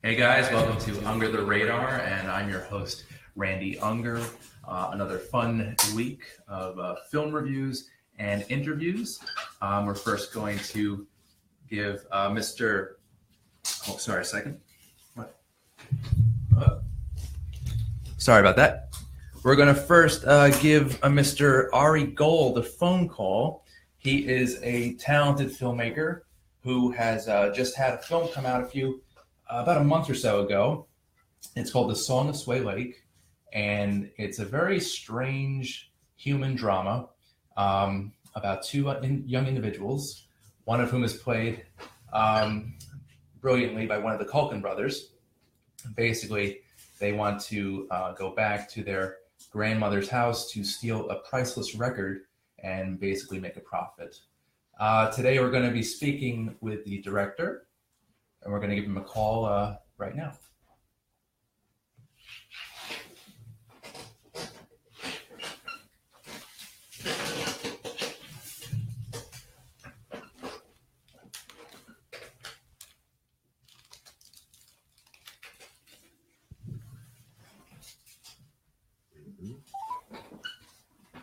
Hey guys, welcome to Unger the Radar, and I'm your host, Randy Unger. Another fun week of film reviews and interviews. We're first going to give Mr. Oh, sorry, a second. What? Sorry about that. We're going to first give Mr. Ari Gold a phone call. He is a talented filmmaker who has just had a film come out about a month or so ago. It's called The Song of Sway Lake, and it's a very strange human drama about two young individuals, one of whom is played brilliantly by one of the Culkin brothers. Basically, they want to go back to their grandmother's house to steal a priceless record and basically make a profit. Today, we're going to be speaking with the director, and we're going to give him a call right now.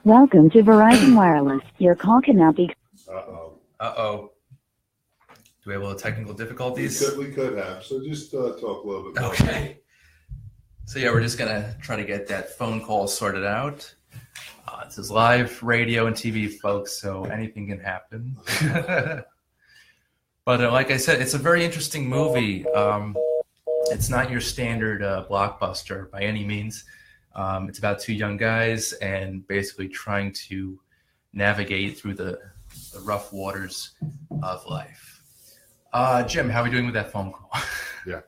Welcome to Verizon Wireless. Your call cannot be... Uh-oh. Do we have a little technical difficulties? We could have. So just talk a little bit more. Okay. So yeah, we're just going to try to get that phone call sorted out. This is live radio and TV, folks, so anything can happen. But like I said, it's a very interesting movie. It's not your standard blockbuster by any means. It's about two young guys and basically trying to navigate through the rough waters of life. Jim, how are we doing with that phone call? Yeah.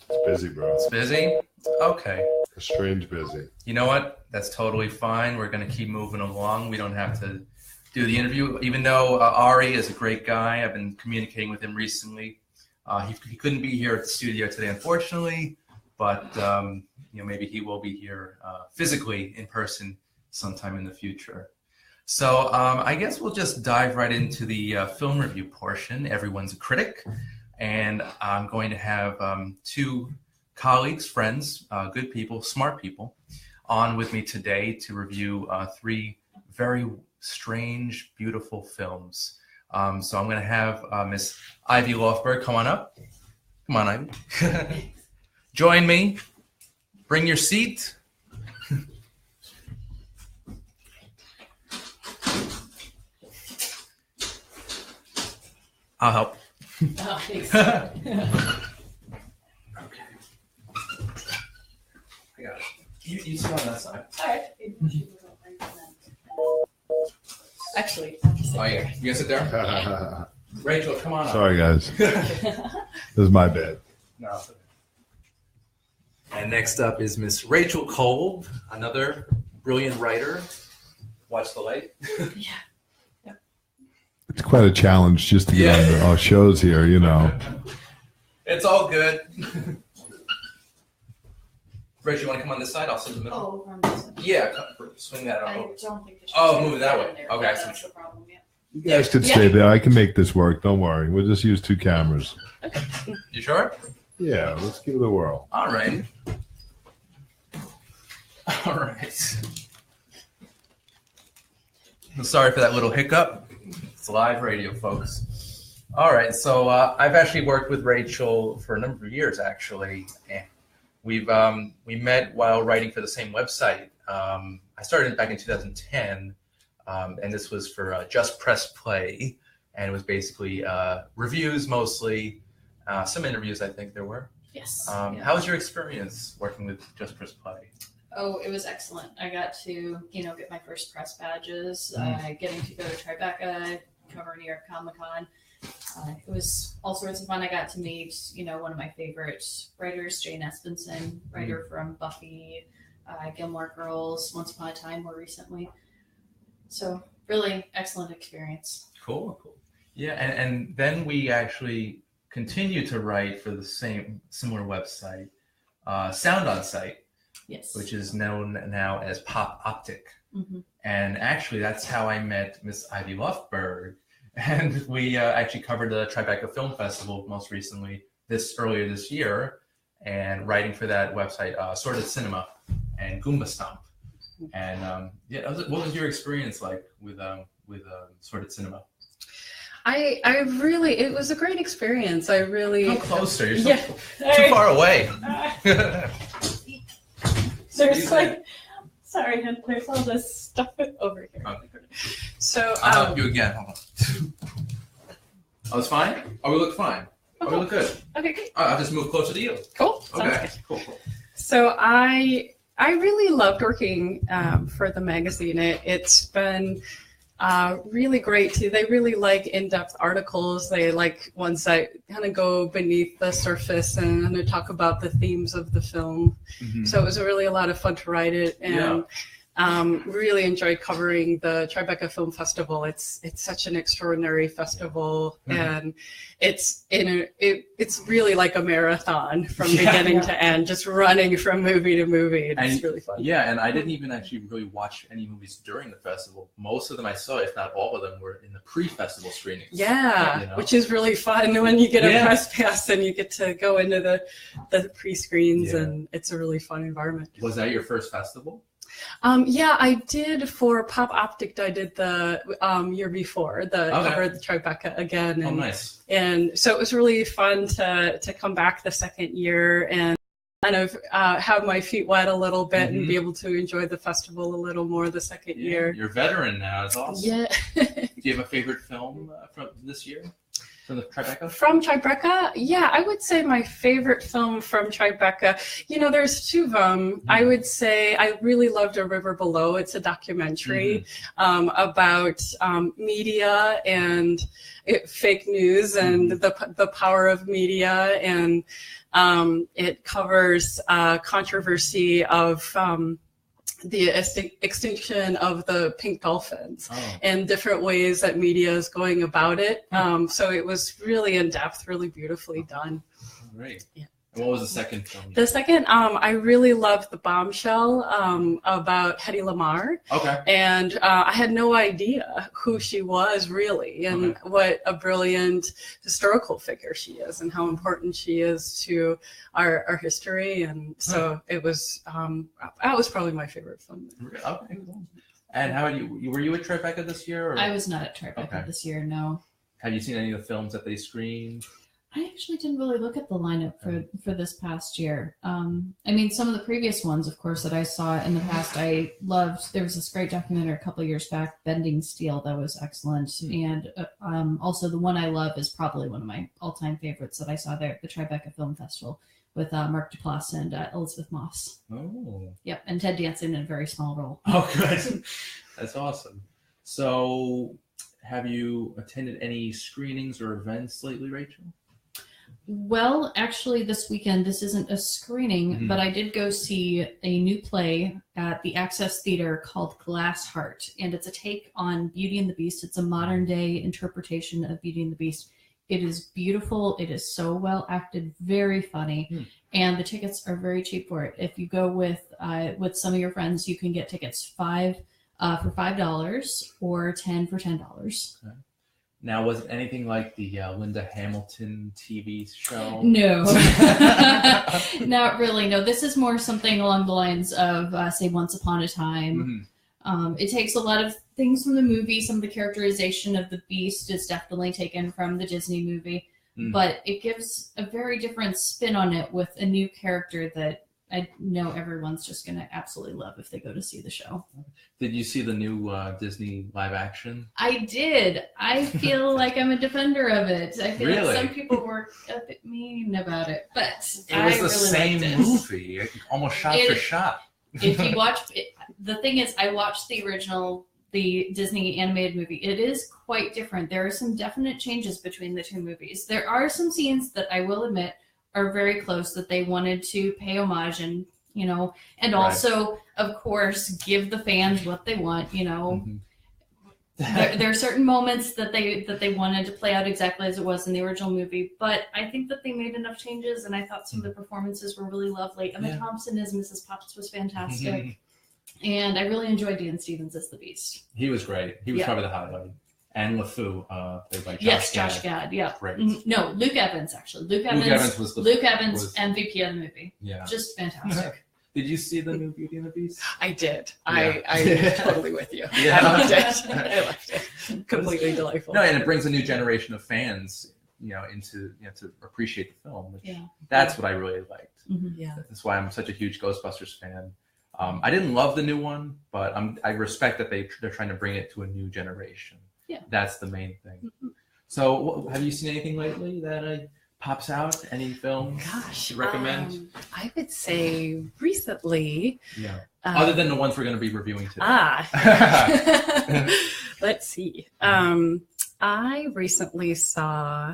It's busy, bro. It's busy? Okay. A strange busy. You know what? That's totally fine. We're going to keep moving along. We don't have to do the interview, even though Ari is a great guy. I've been communicating with him recently. He couldn't be here at the studio today, unfortunately, but maybe he will be here physically in person sometime in the future. So I guess we'll just dive right into the film review portion. Everyone's a critic, and I'm going to have two colleagues, friends, good people, smart people, on with me today to review three very strange, beautiful films. So I'm going to have Miss Ivy Lofberg come on up. Come on, Ivy. Join me. Bring your seat. I'll help. Oh, thanks. Okay. I got it. You sit on that side. All right. Actually, Oh, yeah. You guys sit there? Rachel, come on up. Sorry, guys. This is my bad. No. It's okay. And next up is Miss Rachel Kolb, another brilliant writer. Watch the light. Yeah. It's quite a challenge just to get on our shows here, you know. It's all good. Rachel, you want to come on this side? I'll sit in the middle. Oh, on this one. Yeah, swing that I over. don't think there's Move it that way. there, Okay, but I see that's what the problem. Yeah. You guys could stay there. I can make this work. Don't worry. We'll just use two cameras. Okay. You sure? Yeah, let's give it a whirl. All right. All right. Sorry for that little hiccup. It's live radio, folks. All right, so I've actually worked with Rachel for a number of years, actually. And we met while writing for the same website. I started back in 2010, and this was for Just Press Play, and it was basically reviews mostly, some interviews I think there were. Yes. How was your experience working with Just Press Play? Oh, it was excellent. I got to, get my first press badges, getting to go to Tribeca, cover New York Comic Con. It was all sorts of fun. I got to meet, one of my favorite writers, Jane Espenson, writer from Buffy, Gilmore Girls, Once Upon a Time more recently. So really excellent experience. Cool. Yeah, and then we actually continue to write for the similar website, Sound On Site. Yes. Which is known now as Pop Optic. Mm-hmm. And actually, that's how I met Miss Ivy Lofberg. And we actually covered the Tribeca Film Festival most recently, earlier this year, and writing for that website, Sorted Cinema and Goomba Stomp. And what was your experience like with Sorted Cinema? It was a great experience. I really Come closer. You're too far away. There's sorry, there's all this stuff over here. Okay. So I'll help you again. Hold on. Oh, it's fine? Oh, we look fine. Oh, we look good. Okay, great. I'll just move closer to you. Cool. Sounds Okay. good. Cool. So I really loved working for the magazine. It's been really great too. They really like in-depth articles. They like ones that kind of go beneath the surface and kind of talk about the themes of the film. Mm-hmm. So it was really a lot of fun to write it, and really enjoyed covering the Tribeca Film Festival. It's such an extraordinary festival, and it's really like a marathon from beginning to end, just running from movie to movie. It's really fun. Yeah, and I didn't even actually really watch any movies during the festival. Most of them I saw, if not all of them, were in the pre-festival screenings. Yeah, which is really fun when you get a press pass and you get to go into the pre-screens, and it's a really fun environment. Was that your first festival? I did for Pop Optic. I did the year before cover the Tribeca again. And, nice. And so it was really fun to come back the second year and kind of have my feet wet a little bit and be able to enjoy the festival a little more the second year. You're a veteran now. It's awesome. Yeah. Do you have a favorite film from this year? From the Tribeca? From Tribeca? Yeah, I would say my favorite film from Tribeca, there's two of them. I would say I really loved A River Below. It's a documentary about media and fake news and the power of media. And it covers controversy of the extinction of the pink dolphins and different ways that media is going about it. So it was really in depth, really beautifully done. Great. Yeah. And what was the second film? The second, I really loved The Bombshell about Hedy Lamarr. Okay. And I had no idea who she was really and what a brilliant historical figure she is and how important she is to our history. And so it was, that was probably my favorite film. Okay, cool. And how about you? Were you at Tribeca this year? Or? I was not at Tribeca this year, no. Have you seen any of the films that they screened? I actually didn't really look at the lineup for this past year. Some of the previous ones, of course, that I saw in the past, I loved. There was this great documentary a couple of years back, Bending Steel, that was excellent. And also the one I love is probably one of my all-time favorites that I saw there at the Tribeca Film Festival with Mark Duplass and Elizabeth Moss. Oh. Yep, and Ted Danson in a very small role. Oh, good. That's awesome. So have you attended any screenings or events lately, Rachel? Well, actually, this weekend, this isn't a screening, but I did go see a new play at the Access Theater called Glass Heart, and it's a take on Beauty and the Beast. It's a modern-day interpretation of Beauty and the Beast. It is beautiful. It is so well acted, very funny, and the tickets are very cheap for it. If you go with some of your friends, you can get tickets for $5 or 10 for $10. Okay. Now, was it anything like the Linda Hamilton TV show? No, not really. No, this is more something along the lines of, say, Once Upon a Time. It takes a lot of things from the movie. Some of the characterization of the Beast is definitely taken from the Disney movie, but it gives a very different spin on it with a new character that I know everyone's just going to absolutely love if they go to see the show. Did you see the new Disney live action? I did. I feel like I'm a defender of it. I feel Really? like some people were a bit mean about it, but It I was the really same liked it. movie, almost shot for shot. If you watch it, the thing is, I watched the original, the Disney animated movie. It is quite different. There are some definite changes between the two movies. There are some scenes that I will admit are very close that they wanted to pay homage and, you know, and also, of course, give the fans what they want, you know. There are certain moments that they wanted to play out exactly as it was in the original movie, but I think that they made enough changes, and I thought some of the performances were really lovely. Emma Thompson as Mrs. Potts was fantastic, and I really enjoyed Dan Stevens as the Beast. He was great. He was probably the highlight. And LeFou, played by Josh Gad, yeah. Great. No, Luke Evans, actually. Luke Evans was MVP of the movie. Yeah. Just fantastic. Did you see the new Beauty and the Beast? I did. Yeah. I'm totally with you. Yeah. I loved it. I loved it. Completely delightful. No, and it brings a new generation of fans, you know, into, you know, to appreciate the film. Which that's what I really liked. Yeah. That's why I'm such a huge Ghostbusters fan. I didn't love the new one, but I respect that they're trying to bring it to a new generation. Yeah. That's the main thing. So, have you seen anything lately that pops out? Any film? Gosh, you recommend? I would say recently. Yeah. Other than the ones we're going to be reviewing today. Let's see. I recently saw.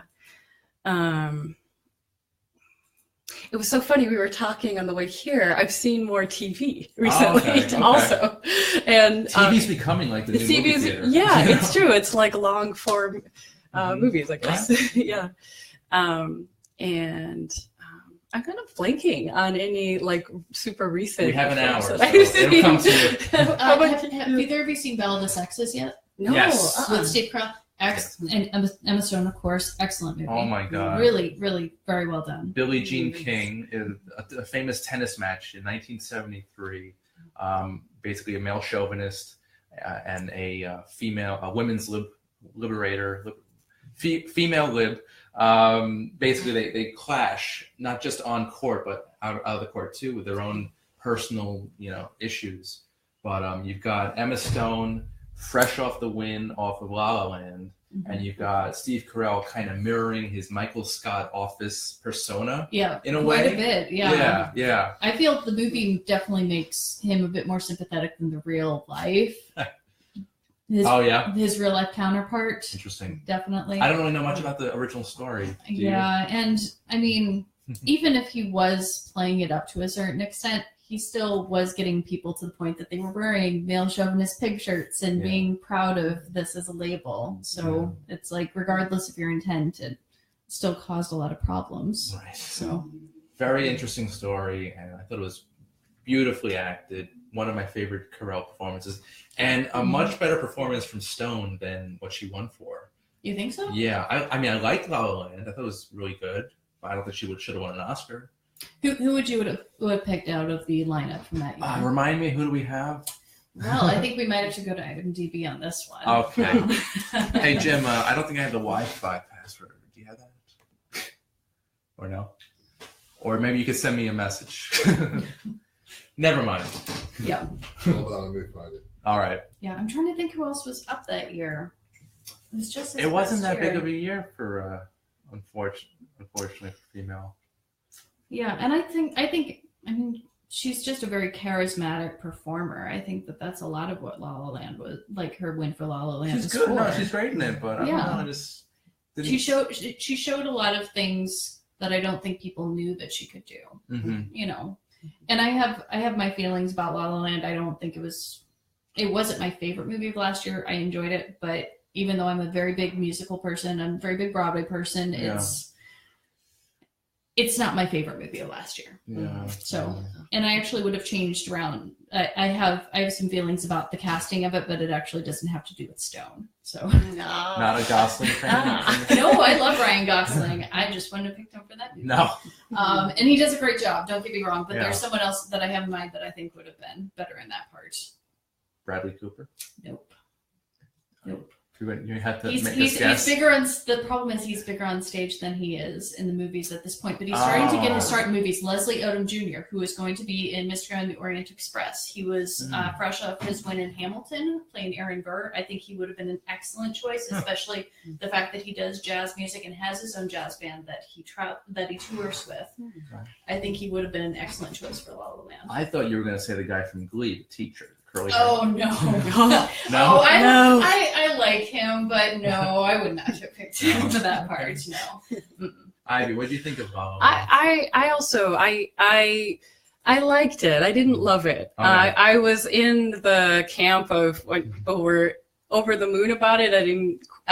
It was so funny. We were talking on the way here. I've seen more TV recently, also, and TV's becoming like the new movie theater. Yeah, it's true. It's like long form movies, I guess. Yeah, and I'm kind of blanking on any like super recent. We have an hour. So it'll come to you. Have either of you seen Battle of the Sexes yet? No. Yes. With Steve Carell. And Emma Stone, of course. Excellent movie. Oh my God. Really, really very well done. Billie Jean King, a famous tennis match in 1973. Basically a male chauvinist and a women's liberator, female lib. Basically they clash, not just on court, but out of the court too, with their own personal, you know, issues. But you've got Emma Stone, fresh off the win off of La La Land, and you've got Steve Carell kind of mirroring his Michael Scott office persona. Yeah, in a quite way. A bit. Yeah. Yeah. I feel the movie definitely makes him a bit more sympathetic than the real life. His real life counterpart. Interesting. Definitely. I don't really know much about the original story. Yeah, and I mean, even if he was playing it up to a certain extent, he still was getting people to the point that they were wearing male chauvinist pig shirts and being proud of this as a label. So it's like, regardless of your intent, it still caused a lot of problems. Right. So very interesting story, and I thought it was beautifully acted. One of my favorite Carell performances, and a much better performance from Stone than what she won for. You think so? Yeah, I mean, I liked La La Land. I thought it was really good, but I don't think she should have won an Oscar. Who would you have picked out of the lineup from that year? Remind me, who do we have? Well, I think we might have to go to IMDb on this one. Okay. Hey, Jim, I don't think I have the Wi-Fi password. Do you have that? Or no? Or maybe you could send me a message. Never mind. Yeah. Hold on, let me find it. All right. Yeah, I'm trying to think who else was up that year. It wasn't that big of a year for, unfortunately, for female. Yeah, and I think, I mean, she's just a very charismatic performer. I think that's a lot of what La La Land was, like her win for La La Land. She's good. No, she's great in it, but I don't know. I just didn't... She showed a lot of things that I don't think people knew that she could do. Mm-hmm. You know, and I have my feelings about La La Land. I don't think it wasn't my favorite movie of last year. I enjoyed it, but even though I'm a very big musical person, I'm a very big Broadway person, it's not my favorite movie of last year. Yeah. So, and I actually would have changed around. I have some feelings about the casting of it, but it actually doesn't have to do with Stone. So, not a Gosling fan. No, I love Ryan Gosling. I just wouldn't have picked him for that movie. No. And he does a great job. Don't get me wrong, but there's someone else that I have in mind that I think would have been better in that part. Bradley Cooper. Nope. Nope. You have to He's bigger on. The problem is he's bigger on stage than he is in the movies at this point. But he's starting to get his start in movies. Leslie Odom Jr., who is going to be in Mystery on the Orient Express. He was fresh off his win in Hamilton, playing Aaron Burr. I think he would have been an excellent choice, especially the fact that he does jazz music and has his own jazz band that he tours with. Okay. I think he would have been an excellent choice for La La Land. I thought you were going to say the guy from Glee, the teacher. Oh no! No, I like him, but no, I would not have picked him for that part. No. Ivy, what do you think of La La Land? I also I liked it. I didn't love it. Okay. I was in the camp of we're over the moon about it. I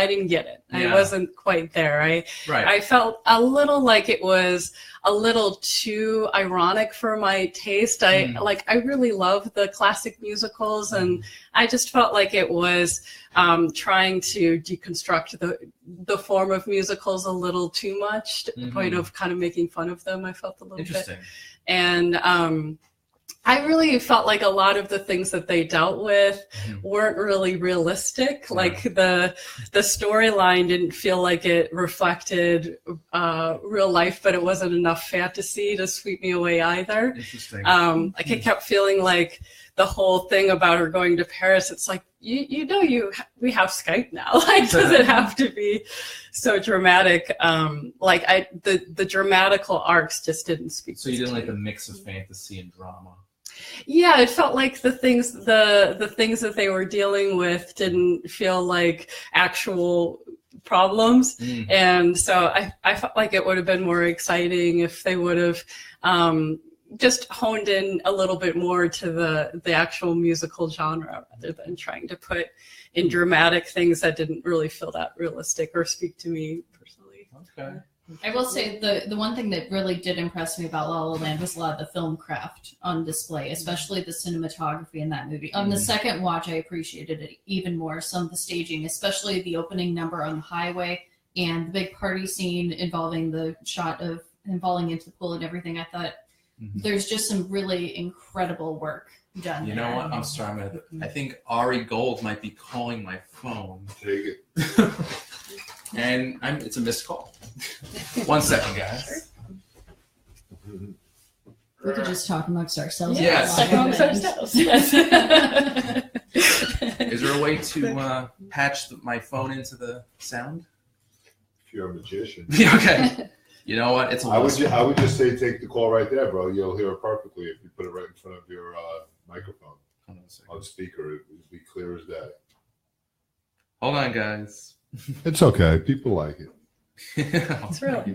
didn't get it. Yeah. I wasn't quite there. I felt a little like it was a little too ironic for my taste. I really love the classic musicals, and I just felt like it was trying to deconstruct the form of musicals a little too much, to the point of kind of making fun of them. I felt a little bit. And I really felt like a lot of the things that they dealt with weren't really realistic. Like the storyline didn't feel like it reflected real life, but it wasn't enough fantasy to sweep me away either. Interesting. Like I kept feeling like the whole thing about her going to Paris, it's like, we have Skype now. Like, does it have to be so dramatic? The dramatical arcs just didn't speak. So you didn't like a mix of fantasy and drama? Yeah, it felt like the things that they were dealing with didn't feel like actual problems. And so I felt like it would have been more exciting if they would have just honed in a little bit more to the actual musical genre, rather than trying to put in dramatic things that didn't really feel that realistic or speak to me personally. Okay. I will say the one thing that really did impress me about La La Land was a lot of the film craft on display, especially the cinematography in that movie. On the second watch, I appreciated it even more. Some of the staging, especially the opening number on the highway and the big party scene involving the shot of him falling into the pool and everything. I thought there's just some really incredible work done. You know what? I'm sorry. I think Ari Gold might be calling my phone. Take it. And it's a missed call. 1 second, guys. We could just talk amongst ourselves. Yes. Amongst ourselves. Is there a way to patch my phone into the sound? If you're a magician. Okay. You know what? It's a I would just say take the call right there, bro. You'll hear it perfectly if you put it right in front of your microphone on speaker. It would be clear as day. Hold on, guys. It's okay. People like it. It's real.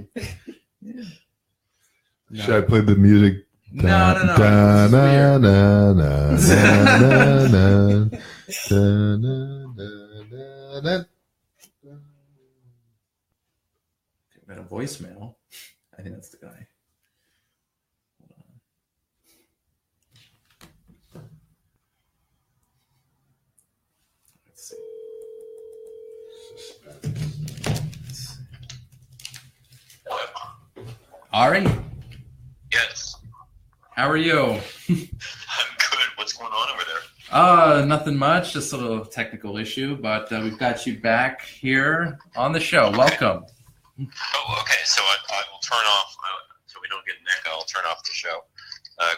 No. Should I play the music? No. Got a voicemail. I think that's the guy. Hold on. Let's see. Ari? Yes. How are you? I'm good. What's going on over there? Nothing much. Just a little technical issue, but we've got you back here on the show. Welcome. Oh, okay. So I will turn off, so we don't get an echo, I'll turn off the show.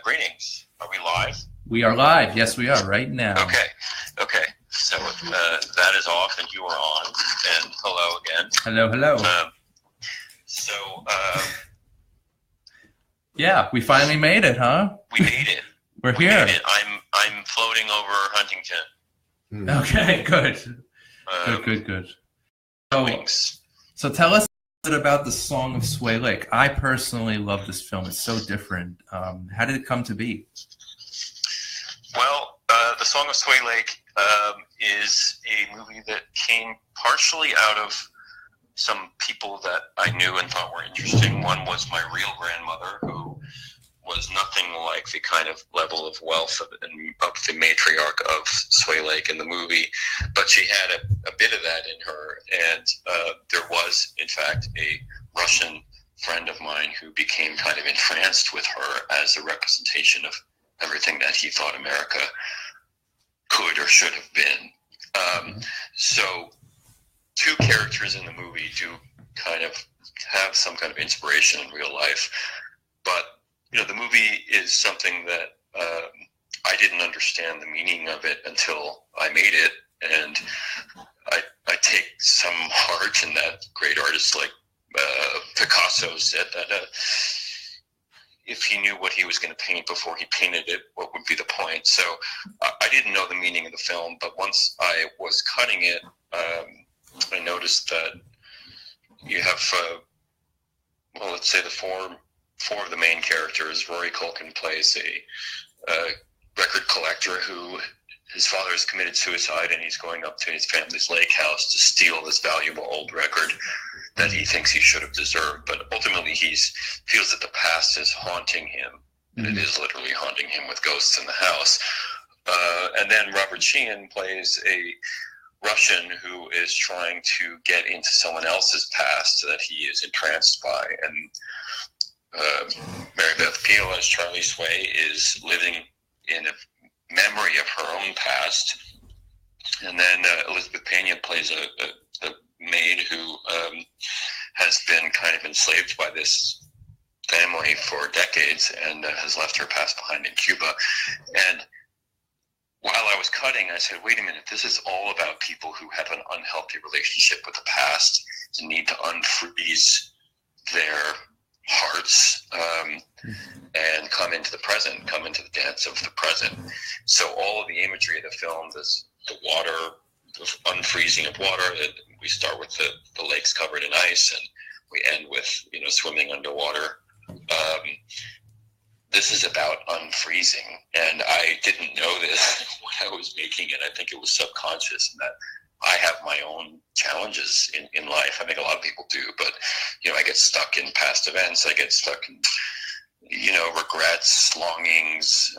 Greetings. Are we live? We are live. Yes, we are right now. Okay. So that is off and you are on. And hello again. Hello. Yeah, we finally made it, huh? We made it. We're here. Made it. I'm floating over Huntington. Okay, good. Good. So tell us a bit about the Song of Sway Lake. I personally love this film. It's so different. How did it come to be? Well, the Song of Sway Lake is a movie that came partially out of some people that I knew and thought were interesting. One was my real grandmother, who was nothing like the kind of level of wealth of the matriarch of Sway Lake in the movie, but she had a bit of that in her. And there was, in fact, a Russian friend of mine who became kind of entranced with her as a representation of everything that he thought America could or should have been. So 2 characters in the movie do kind of have some kind of inspiration in real life, but the movie is something that I didn't understand the meaning of it until I made it, and I take some heart in that great artists like Picasso said that if he knew what he was going to paint before he painted it, what would be the point? So I didn't know the meaning of the film, but once I was cutting it, I noticed that you have, let's say the four of the main characters. Rory Culkin plays a record collector who his father has committed suicide, and he's going up to his family's lake house to steal this valuable old record that he thinks he should have deserved. But ultimately he feels that the past is haunting him, and it is literally haunting him with ghosts in the house. And then Robert Sheehan plays a Russian who is trying to get into someone else's past that he is entranced by. And Mary Beth Peil as Charlie Sway is living in a memory of her own past. And then Elizabeth Pena plays a maid who has been kind of enslaved by this family for decades and has left her past behind in Cuba. And while I was cutting, I said, wait a minute, this is all about people who have an unhealthy relationship with the past and need to unfreeze their hearts and come into the present, come into the dance of the present. So all of the imagery of the film, the water, the unfreezing of water, we start with the lakes covered in ice, and we end with, swimming underwater. This is about unfreezing, and I didn't know this when I was making it. I think it was subconscious, and that I have my own challenges in life. I think a lot of people do, but I get stuck in past events. I get stuck in regrets, longings.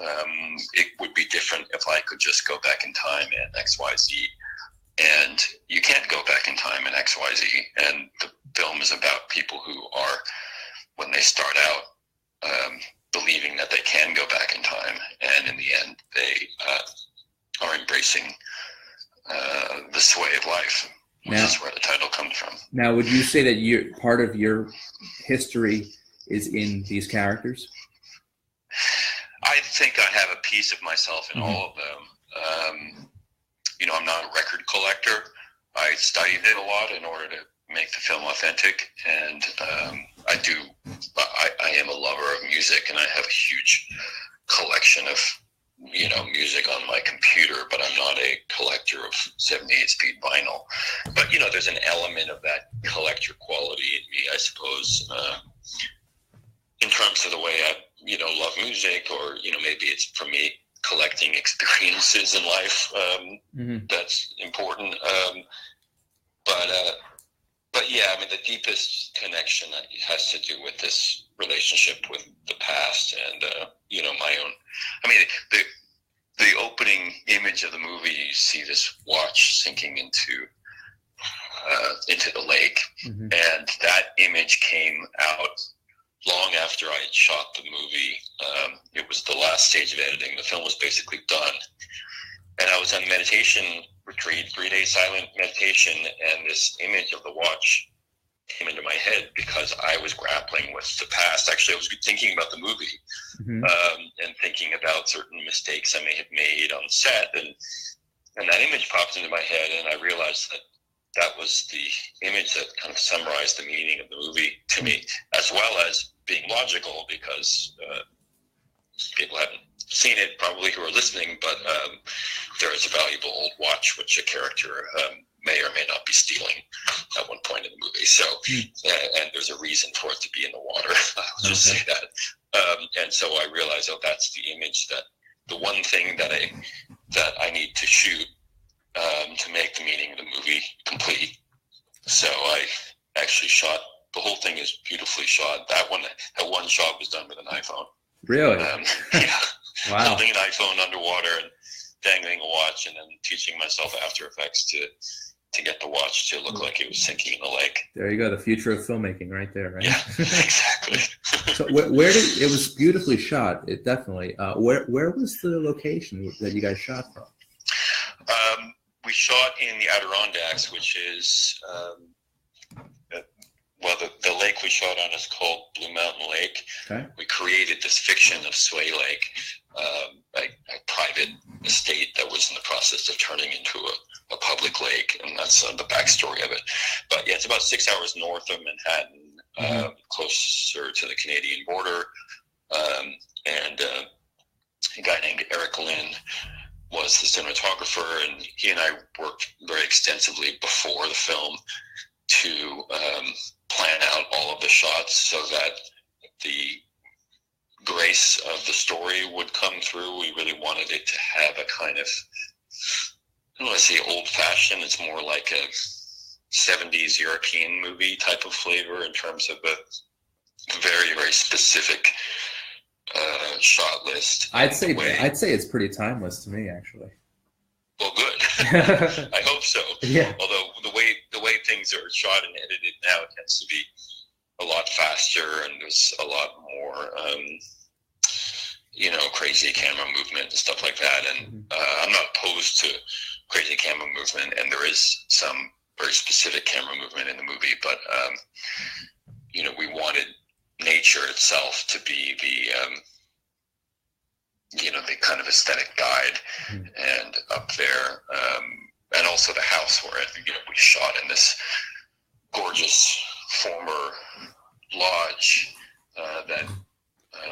It would be different if I could just go back in time and XYZ, and you can't go back in time and XYZ. And the film is about people who are, when they start out, believing that they can go back in time, and in the end they are embracing the sway of life, which is where the title comes from. Now, would you say that part of your history is in these characters? I think I have a piece of myself in all of them. I'm not a record collector. I studied it a lot in order to make the film authentic, and I am a lover of music, and I have a huge collection of music on my computer, but I'm not a collector of 78-speed vinyl. But there's an element of that collector quality in me, I suppose, in terms of the way I love music, or maybe it's for me collecting experiences in life that's important. But yeah, the deepest connection has to do with this relationship with the past and, my own. The opening image of the movie, you see this watch sinking into the lake. And that image came out long after I had shot the movie. It was the last stage of editing. The film was basically done. And I was on meditation retreat, 3-day silent meditation, and this image of the watch came into my head because I was grappling with the past. Actually, I was thinking about the movie and thinking about certain mistakes I may have made on set, and that image popped into my head, and I realized that was the image that kind of summarized the meaning of the movie to me, as well as being logical, because people haven't seen it probably who are listening, but there is a valuable old watch which a character may or may not be stealing at one point in the movie. So, and there's a reason for it to be in the water. I'll just say that. And so I realized, that's the image, that the one thing that I need to shoot to make the meaning of the movie complete. So I actually shot, the whole thing is beautifully shot. That one shot was done with an iPhone. Really? Yeah. Wow. Holding an iPhone underwater and dangling a watch, and then teaching myself After Effects to get the watch to look like it was sinking in the lake. There you go. The future of filmmaking right there, right? Yeah, exactly. So where did, it was beautifully shot, it definitely. Where was the location that you guys shot from? we shot in the Adirondacks, which is the lake we shot on is called Blue Mountain Lake. Okay. We created this fiction of Sway Lake, a private estate that was in the process of turning into a public lake, and that's the backstory of it. But yeah, it's about 6 hours north of Manhattan, closer to the Canadian border. And a guy named Eric Lynn was the cinematographer, and he and I worked very extensively before the film to plan out all of the shots so that the grace of the story would come through. We really wanted it to have a kind of, I don't want to say old-fashioned, it's more like a 70s European movie type of flavor in terms of a very, very specific shot list. I'd say it's pretty timeless to me, actually. Well, good. I hope so. Yeah. Although the way things are shot and edited now, it tends to be a lot faster, and there's a lot more, crazy camera movement and stuff like that. And I'm not opposed to crazy camera movement, and there is some very specific camera movement in the movie, but we wanted nature itself to be the kind of aesthetic guide, and up there, and also the house where we shot in this gorgeous former lodge that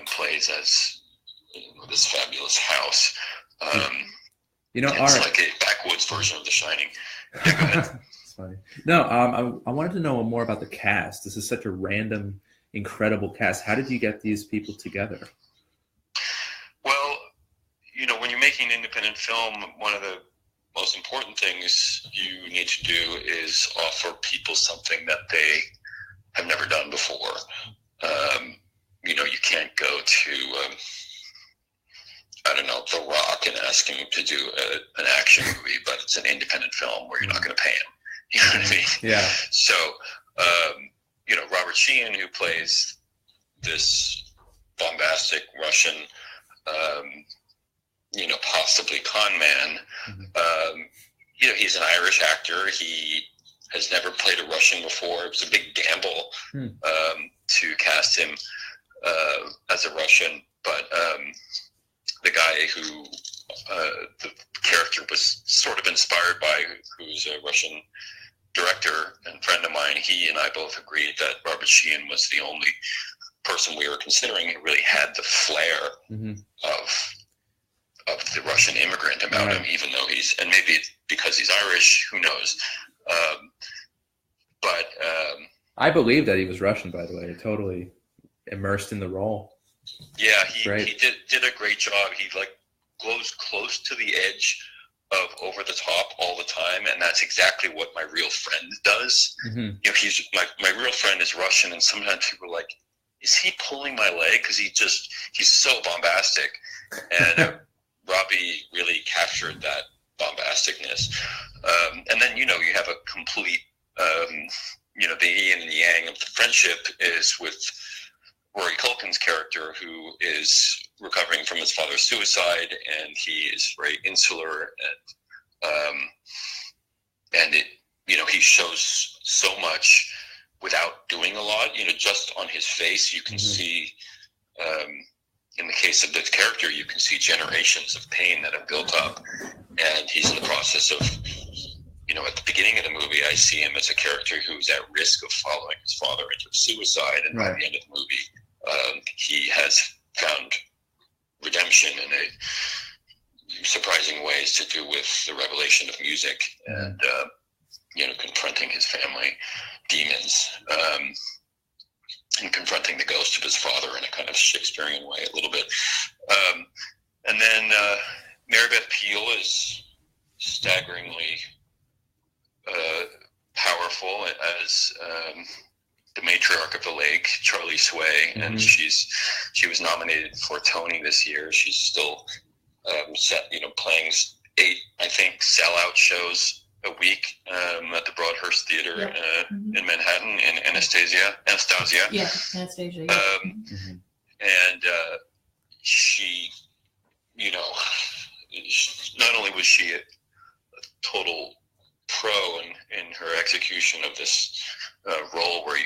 plays as this fabulous house. It's like a backwoods version of The Shining. Yeah, go ahead. It's funny. No, I wanted to know more about the cast. This is such a random, incredible cast. How did you get these people together? Well, when you're making independent film, one of the most important things you need to do is offer people something that they have never done before. You can't go to, The Rock and ask him to do an action movie, but it's an independent film where you're not going to pay him. You know what I mean? Yeah. So, Robert Sheehan, who plays this bombastic Russian, possibly con man, he's an Irish actor. He has never played a Russian before. It was a big gamble to cast him as a Russian, but the guy who the character was sort of inspired by, who's a Russian director and friend of mine, he and I both agreed that Robert Sheehan was the only person we were considering who really had the flair of the Russian immigrant about him, even though and maybe it's because he's Irish, who knows. But I believe that he was Russian, by the way. Totally immersed in the role. Yeah, he did a great job. He goes close to the edge of over the top all the time, and that's exactly what my real friend does. He's my real friend is Russian, and sometimes people are like, is he pulling my leg? Because he's so bombastic, and Robbie really captured that bombasticness. And then you have a complete the yin and yang of the friendship is with Rory Culkin's character, who is recovering from his father's suicide, and he is very insular, and he shows so much without doing a lot. Just on his face, you can see. In the case of this character, you can see generations of pain that have built up, and he's in the process of. At the beginning of the movie, I see him as a character who's at risk of following his father into suicide, and by the end of the movie, he has found redemption in a surprising ways to do with the revelation of music and confronting his family demons, and confronting the ghost of his father in a kind of Shakespearean way a little bit. And then Mary Beth Peil is staggeringly powerful as the matriarch of the lake, Charlie Sway, and she was nominated for a Tony this year. She's still playing 8, I think, sellout shows a week at the Broadhurst Theater in Manhattan, in Anastasia. Yeah, Anastasia. Yeah. And she, not only was she total pro in her execution of this role, where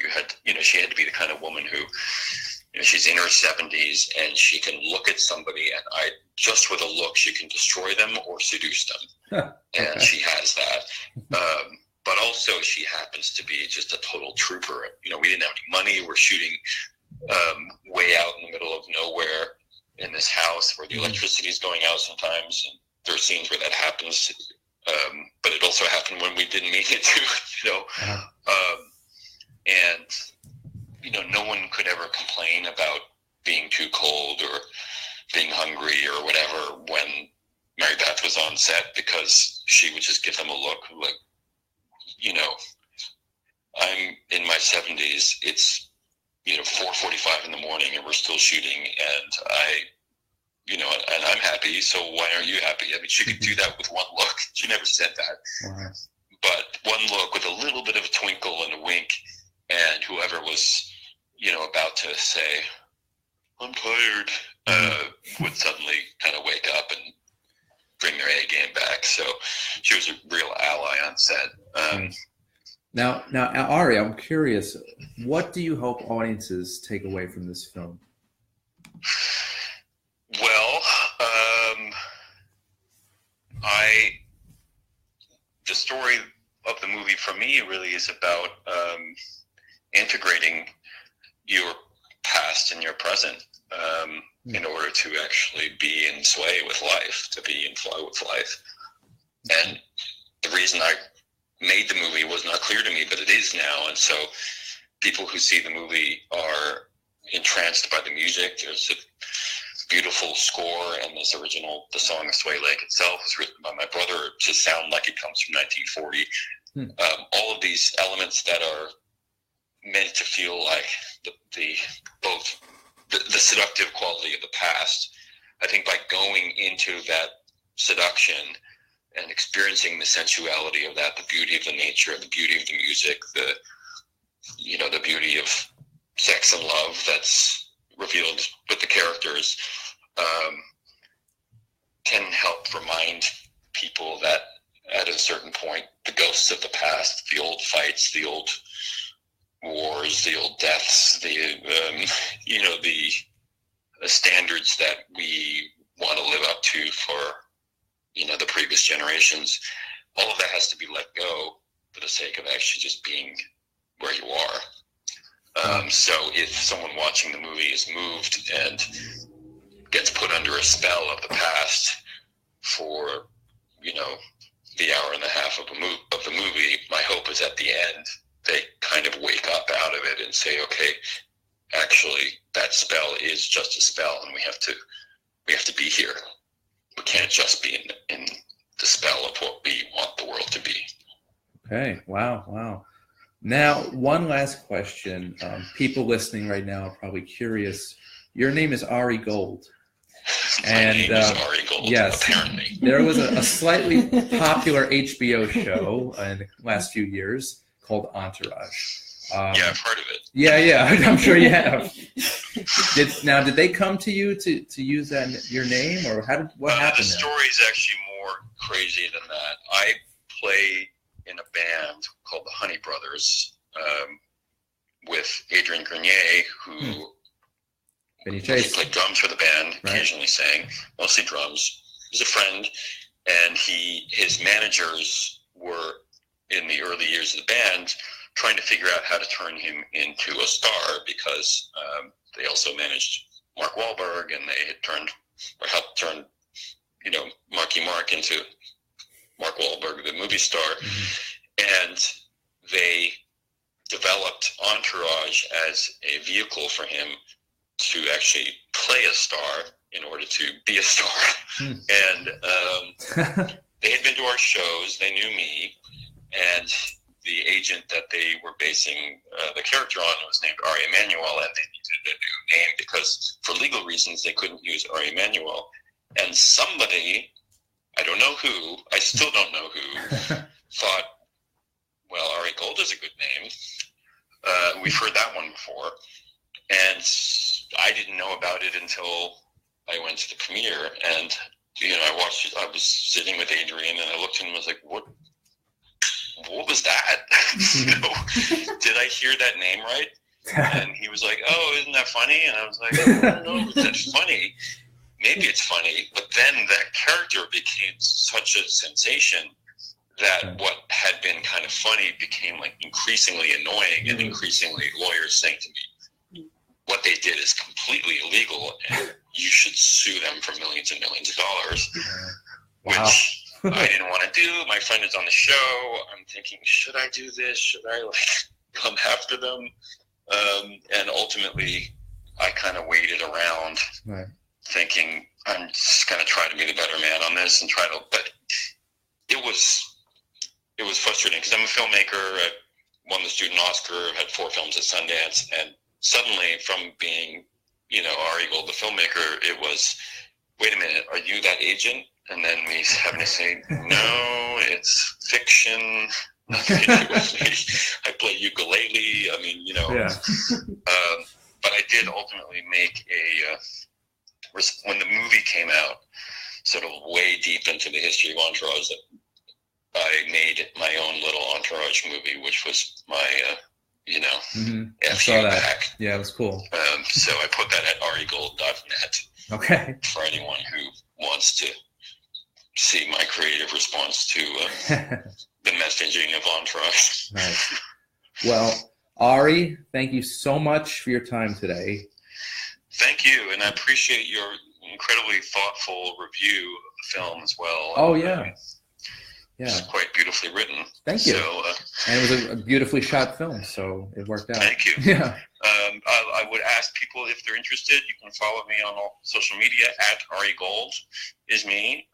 she had to be the kind of woman who, she's in her 70s and she can look at somebody and just with a look, she can destroy them or seduce them. And she has that. But also she happens to be just a total trooper. We didn't have any money. We're shooting way out in the middle of nowhere in this house where the electricity is going out sometimes. And there are scenes where that happens. But it also happened when we didn't mean it to, and no one could ever complain about being too cold or being hungry or whatever when Mary Beth was on set, because she would just give them a look like, I'm in my 70s. It's 4:45 in the morning and we're still shooting, and and I'm happy, so why aren't you happy? I mean, she could do that with one look. She never said that. Wow. But one look with a little bit of a twinkle and a wink, and whoever was, about to say, I'm tired, would suddenly kind of wake up and bring their A game back. So she was a real ally on set. Now, Ari, I'm curious, what do you hope audiences take away from this film? Well, the story of the movie for me really is about integrating your past and your present in order to actually be in sway with life, to be in flow with life. And the reason I made the movie was not clear to me, but it is now. And so people who see the movie are entranced by the music. There's a beautiful score, and the song Sway Lake itself was written by my brother to sound like it comes from 1940. All of these elements that are meant to feel like both the seductive quality of the past. I think by going into that seduction and experiencing the sensuality of that, the beauty of the nature, the beauty of the music, the beauty of sex and love that's revealed with the characters, can help remind people that at a certain point, the ghosts of the past, the old fights, the old wars, the old deaths, the standards that we want to live up to for, the previous generations, all of that has to be let go for the sake of actually just being where you are. So if someone watching the movie is moved and gets put under a spell of the past for, the hour and a half of the movie, my hope is at the end they kind of wake up out of it and say, okay, actually that spell is just a spell, and we have to be here. We can't just be in the spell of what we want the world to be. Okay. Wow. Now, one last question. People listening right now are probably curious. Your name is Ari Gold. My name is Ari Gold, yes, apparently. There was a slightly popular HBO show in the last few years called Entourage. Yeah, I've heard of it. Yeah, I'm sure you have. Did they come to you to use your name, or what happened? The story is actually more crazy than that. I play in a band called the Honey Brothers with Adrian Grenier, who he played drums for the band, occasionally sang, mostly drums. He's a friend, and his managers were, in the early years of the band, trying to figure out how to turn him into a star, because they also managed Mark Wahlberg, and they had helped turn, Marky Mark into Mark Wahlberg, the movie star. Mm-hmm. And they developed Entourage as a vehicle for him to actually play a star in order to be a star. And they had been to our shows, they knew me, and the agent that they were basing the character on was named Ari Emanuel, and they needed a new name because for legal reasons they couldn't use Ari Emanuel. And somebody, I don't know who, I still don't know who, thought, well, Ari Gold is a good name. We've heard that one before. And I didn't know about it until I went to the premiere, and I was sitting with Adrian, and I looked at him and was like, what was that? Did I hear that name right? And he was like, oh, isn't that funny? And I was like, I don't know if that's funny. Maybe it's funny. But then that character became such a sensation that what had been kind of funny became like increasingly annoying, and increasingly lawyers saying to me, what they did is completely illegal, and you should sue them for millions and millions of dollars, which I didn't want to do. My friend is on the show. I'm thinking, should I do this? Should I come after them? And ultimately, I kind of waited around, thinking I'm just going to try to be the better man on this and try to. But it was frustrating because I'm a filmmaker. I won the student Oscar, had 4 films at Sundance, and suddenly, from being Ari Gold, the filmmaker, it was, wait a minute, are you that agent? And then me having to say, no, it's fiction. Nothing to do with me. I play ukulele. I mean, but I did ultimately make when the movie came out, sort of way deep into the history of Entourage, I made my own little Entourage movie, which was my, I saw that. Back. Yeah, it was cool. So I put that at arigold.net. Okay. For anyone who wants to see my creative response to the messaging of Entourage. Nice. Well, Ari, thank you so much for your time today. Thank you, and I appreciate your incredibly thoughtful review of the film as well. Oh, yeah. It's quite beautifully written. Thank you. So, and it was a beautifully shot film, so it worked out. Thank you. Yeah. I would ask people if they're interested. You can follow me on all social media at Ari Gold is me.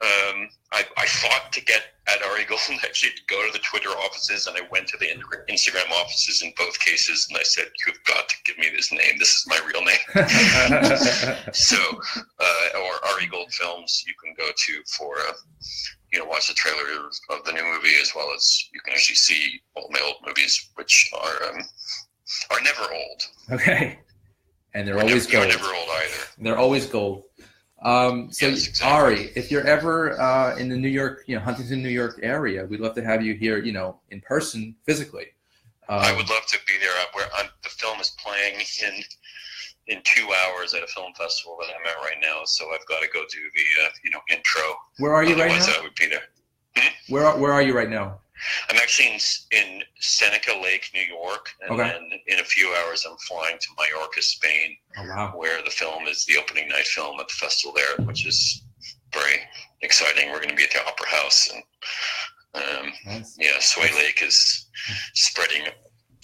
I fought to get at Ari Gold actually to go to the Twitter offices, and I went to the Instagram offices in both cases, and I said, "You've got to give me this name. This is my real name." So, or Ari Gold Films, you can go to for. Watch the trailer of the new movie, as well as you can actually see all my old movies, which are never old. Okay, and they're always gold. They're never old either. They're always gold. Yes, exactly. Ari, if you're ever in the New York, Huntington, New York area, we'd love to have you here, in person, physically. I would love to be there. The film is playing in 2 hours at a film festival that I'm at right now, so I've got to go do the intro. Where are you right now? Otherwise, I would be there. Where are you right now? I'm actually in Seneca Lake, New York, and then in a few hours I'm flying to Mallorca, Spain, where the film is the opening night film at the festival there, which is very exciting. We're going to be at the Opera House, and Sway Lake is spreading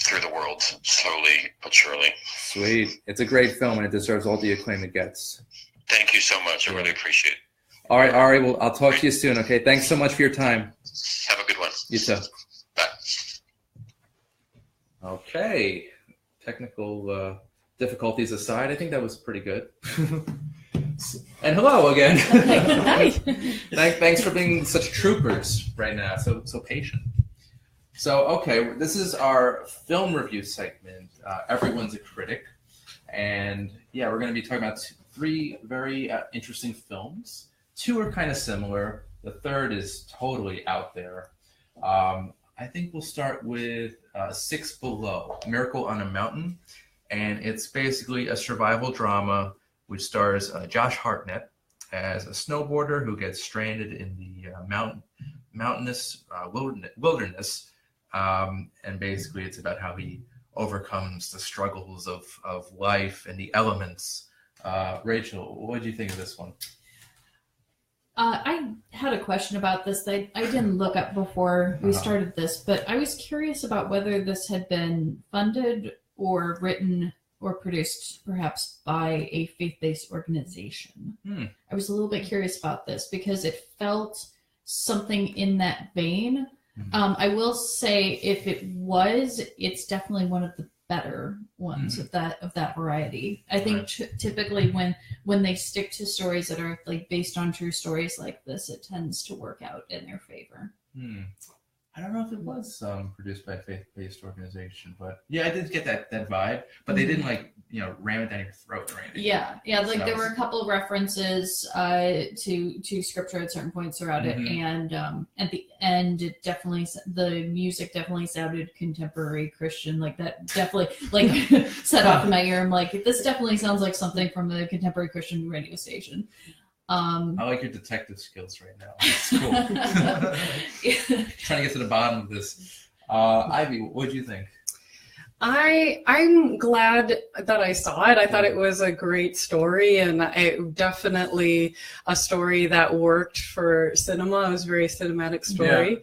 through the world slowly but surely. Sweet. It's a great film, and it deserves all the acclaim it gets. Thank you so much. I really appreciate it. All right, Ari. Well, I'll talk to you soon, okay? Thanks so much for your time. Have a good one. You too. Bye. Okay. Technical difficulties aside, I think that was pretty good. And hello again. Hi. Thanks for being such troopers right now, so patient. So, okay, this is our film review segment. Everyone's a critic. And, we're going to be talking about 3 very interesting films. 2 are kind of similar. The third is totally out there. I think we'll start with 6 Below, Miracle on a Mountain. And it's basically a survival drama which stars Josh Hartnett as a snowboarder who gets stranded in the mountainous wilderness. And basically it's about how he overcomes the struggles of life and the elements. Rachel, what did you think of this one? I had a question about this that I didn't look up before we started this, but I was curious about whether this had been funded or written or produced perhaps by a faith-based organization. I was a little bit curious about this because it felt something in that vein. I will say if it was, it's definitely one of the better ones of that variety. I think typically when they stick to stories that are like based on true stories like this, it tends to work out in their favor. I don't know if it was produced by a faith-based organization, but yeah, I did get that vibe. But they didn't like ram it down your throat or anything. Yeah, like there were a couple of references to scripture at certain points throughout it, and at the end, the music definitely sounded contemporary Christian, like that definitely like set off in my ear. I'm like, this definitely sounds like something from a contemporary Christian radio station. I like your detective skills right now. It's cool. Trying to get to the bottom of this. Ivy, what did you think? I'm glad that I saw it. I thought it was a great story, and it definitely a story that worked for cinema. It was a very cinematic story. Yeah.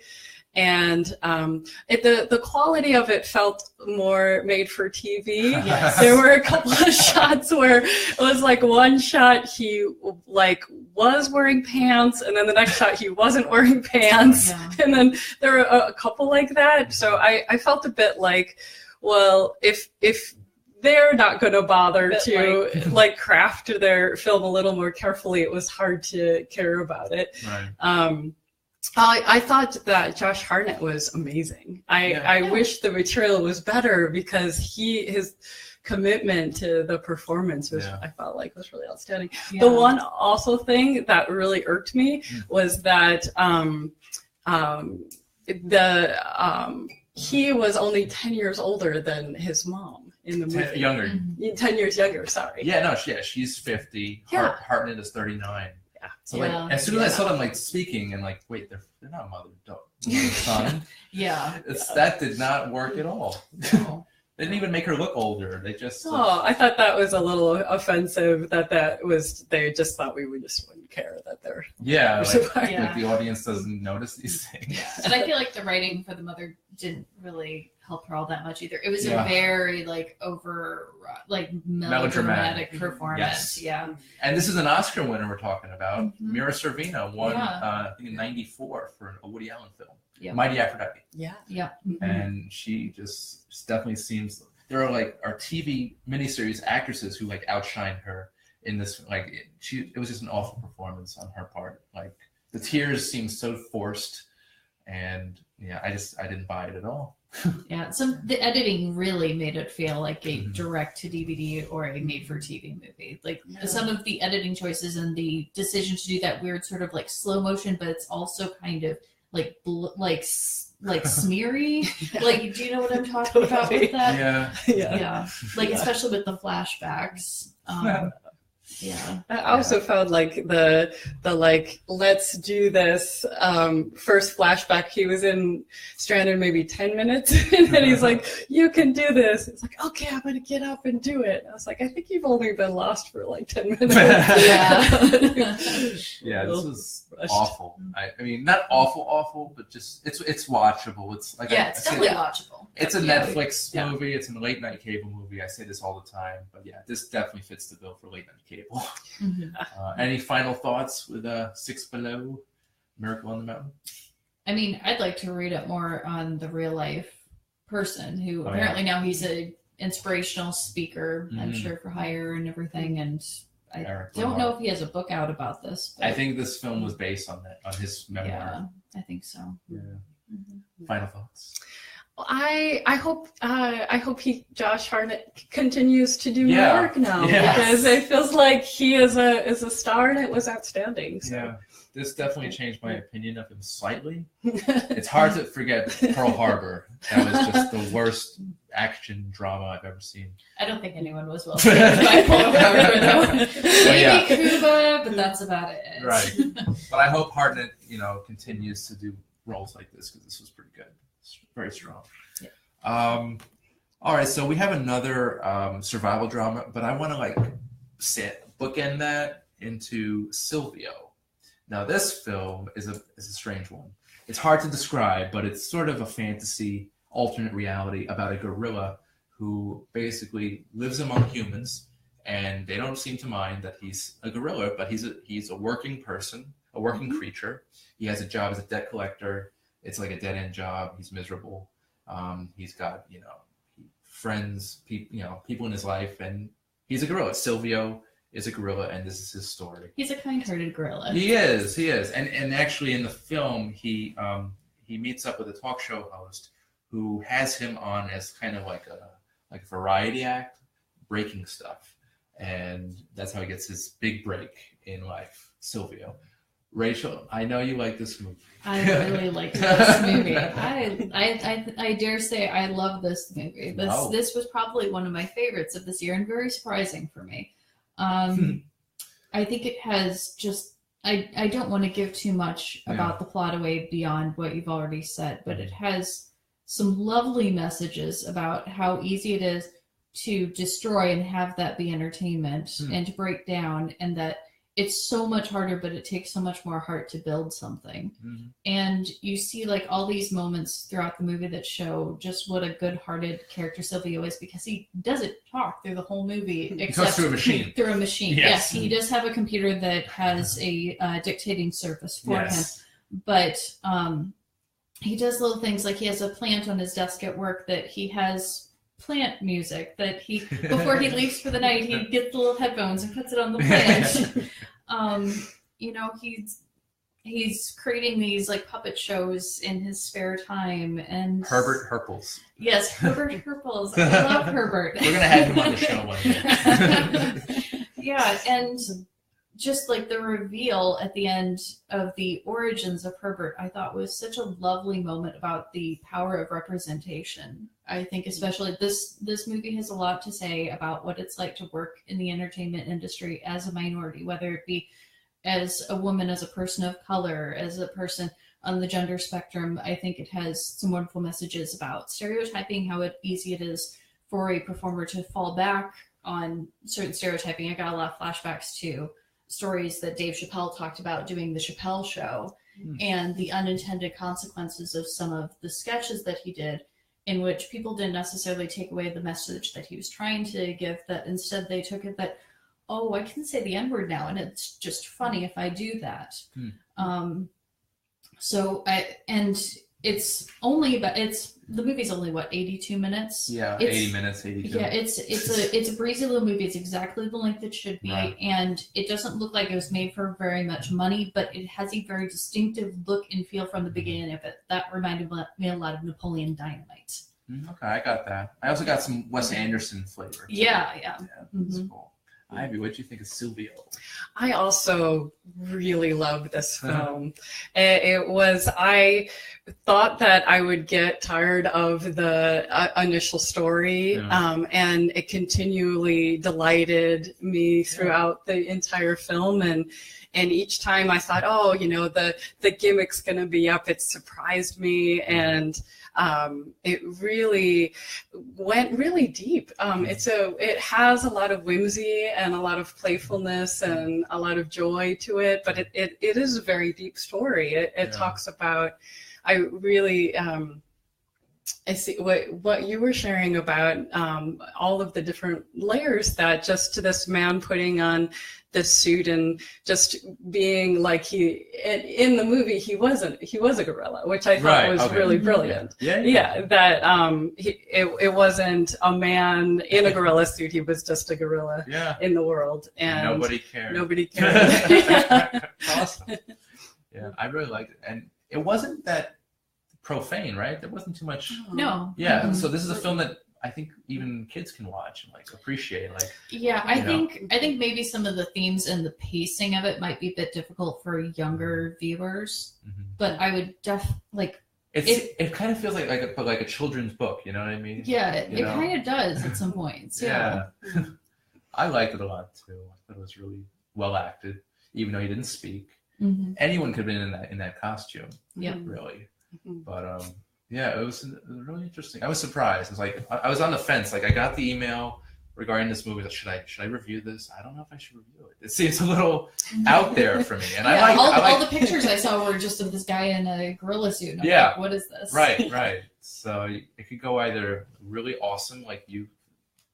And the quality of it felt more made for TV. Yes. There were a couple of shots where it was like one shot he like was wearing pants, and then the next shot he wasn't wearing pants, and then there were a couple like that. So I felt a bit like, well, if they're not going to bother to like craft their film a little more carefully, it was hard to care about it. Right. I thought that Josh Hartnett was amazing. I wish the material was better because his commitment to the performance was I felt like was really outstanding. Yeah. The one also thing that really irked me was that he was only 10 years older than his mom in the movie. 10 years younger, sorry. Yeah, no, she's 50. Yeah. Hartnett is 39. So like, as soon as I saw them like speaking and like, wait, they're not mother son. That did not work at all. No. They didn't even make her look older. They just. I thought that was a little offensive. That was. They just thought we just wouldn't care that they're. Yeah, like the audience doesn't notice these things. Yeah. And I feel like the writing for the mother didn't really help her all that much either. It was a very melodramatic performance. Yes. Yeah. And this is an Oscar winner we're talking about. Mira Sorvino won I think in '94 for a Woody Allen film. Yep. Mighty Aphrodite. Yeah. And she just definitely seems. There are our TV miniseries actresses who outshine her in this. It was just an awful performance on her part. Like the tears seem so forced, and I didn't buy it at all. The editing really made it feel like a direct to DVD or a made for TV movie. Some of the editing choices and the decision to do that weird sort of slow motion, but it's also kind of smeary. Do you know what I'm talking about with that? Yeah. Especially with the flashbacks. I also found the let's do this first flashback. He was in stranded maybe 10 minutes, and then he's like, "You can do this." It's like, "Okay, I'm gonna get up and do it." I was like, "I think you've only been lost for 10 minutes." This was awful. I mean, not awful, but just it's watchable. It's it's definitely watchable. It's a Netflix movie. It's a late night cable movie. I say this all the time, but this definitely fits the bill for late night cable. Any final thoughts with Six Below, Miracle on the Mountain? I mean, I'd like to read up more on the real life person who apparently now he's an inspirational speaker, I'm sure, for hire and everything. And I don't know if he has a book out about this. But I think this film was based on his memoir. Yeah, I think so. Yeah. Final thoughts. I hope Josh Hartnett continues to do more work now because it feels like he is a star and it was outstanding. So. Yeah, this definitely changed my opinion of him slightly. It's hard to forget Pearl Harbor. That was just the worst action drama I've ever seen. I don't think anyone was well taken by Pearl Harbor though. Maybe Cuba, but that's about it. Right, but I hope Hartnett continues to do roles like this because this was pretty good. Very strong. Yeah. All right, so we have another survival drama, but I want to bookend that into Sylvio. Now, this film is a strange one. It's hard to describe, but it's sort of a fantasy alternate reality about a gorilla who basically lives among humans, and they don't seem to mind that he's a gorilla, but he's a working person, a working creature. He has a job as a debt collector. It's like a dead-end job. He's miserable. He's got, friends, people in his life, and he's a gorilla. Silvio is a gorilla, and this is his story. He's a kind-hearted gorilla. He is. And actually in the film, he he meets up with a talk show host who has him on as kind of like a variety act, breaking stuff, and that's how he gets his big break in life. Silvio. Rachel, I know you like this movie. I really liked this movie. I dare say I love this movie. This was probably one of my favorites of this year, and very surprising for me. I think it has just. I don't want to give too much about the plot away beyond what you've already said, but it has some lovely messages about how easy it is to destroy and have that be entertainment and to break down, and that it's so much harder, but it takes so much more heart to build something. And you see like all these moments throughout the movie that show just what a good-hearted character Sylvio is, because he doesn't talk through the whole movie except through a machine. Through a machine. Yes, he does have a computer that has a dictating surface for him, but he does little things like he has a plant on his desk at work that he has plant music that he before he leaves for the night he gets the little headphones and puts it on the plant. He's creating these like puppet shows in his spare time. And Herbert Herpels. Yes, Herbert Herpels. I love Herbert. We're gonna have him on the show one day. Yeah, and just like the reveal at the end of the origins of Herbert, I thought was such a lovely moment about the power of representation. I think especially this movie has a lot to say about what it's like to work in the entertainment industry as a minority, whether it be as a woman, as a person of color, as a person on the gender spectrum. I think it has some wonderful messages about stereotyping, how easy it is for a performer to fall back on certain stereotyping. I got a lot of flashbacks to stories that Dave Chappelle talked about doing the Chappelle Show and the unintended consequences of some of the sketches that he did, in which people didn't necessarily take away the message that he was trying to give, that instead they took it that, oh, I can say the N-word now, and it's just funny if I do that. The movie's only what, 82 minutes? Yeah, 80 minutes, 82. Yeah, it's a breezy little movie. It's exactly the length it should be, and it doesn't look like it was made for very much money, but it has a very distinctive look and feel from the beginning of it. That reminded me a lot of Napoleon Dynamite. Okay, I got that. I also got some Wes Anderson flavor. Yeah. That's cool. Ivy, what did you think of Silvio? I also really loved this film. I thought that I would get tired of the initial story, and it continually delighted me throughout the entire film. And each time I thought, oh, the gimmick's going to be up. It surprised me, and it really went really deep. It has a lot of whimsy and a lot of playfulness and a lot of joy to it, but it is a very deep story. It talks about, I see what you were sharing about all of the different layers that just to this man putting on this suit and just being like in the movie he was a gorilla, which I thought was really brilliant. That it wasn't a man in a gorilla suit, he was just a gorilla in the world, and nobody cared. Awesome. Yeah, I really liked it, and it wasn't that profane, right? There wasn't too much. No. Yeah. So this is a film that I think even kids can watch and appreciate. I think maybe some of the themes and the pacing of it might be a bit difficult for younger viewers, but I would it kind of feels like a children's book. You know what I mean? Yeah, it kind of does at some points. Yeah. I liked it a lot too. I thought it was really well acted, even though he didn't speak. Anyone could have been in that costume. Yeah, really. But it was really interesting. I was surprised. It was I was on the fence. I got the email regarding this movie. Should I review this? I don't know if I should review it. It seems a little out there for me. And all the pictures I saw were just of this guy in a gorilla suit. And I'm like, what is this? Right. So it could go either really awesome, like you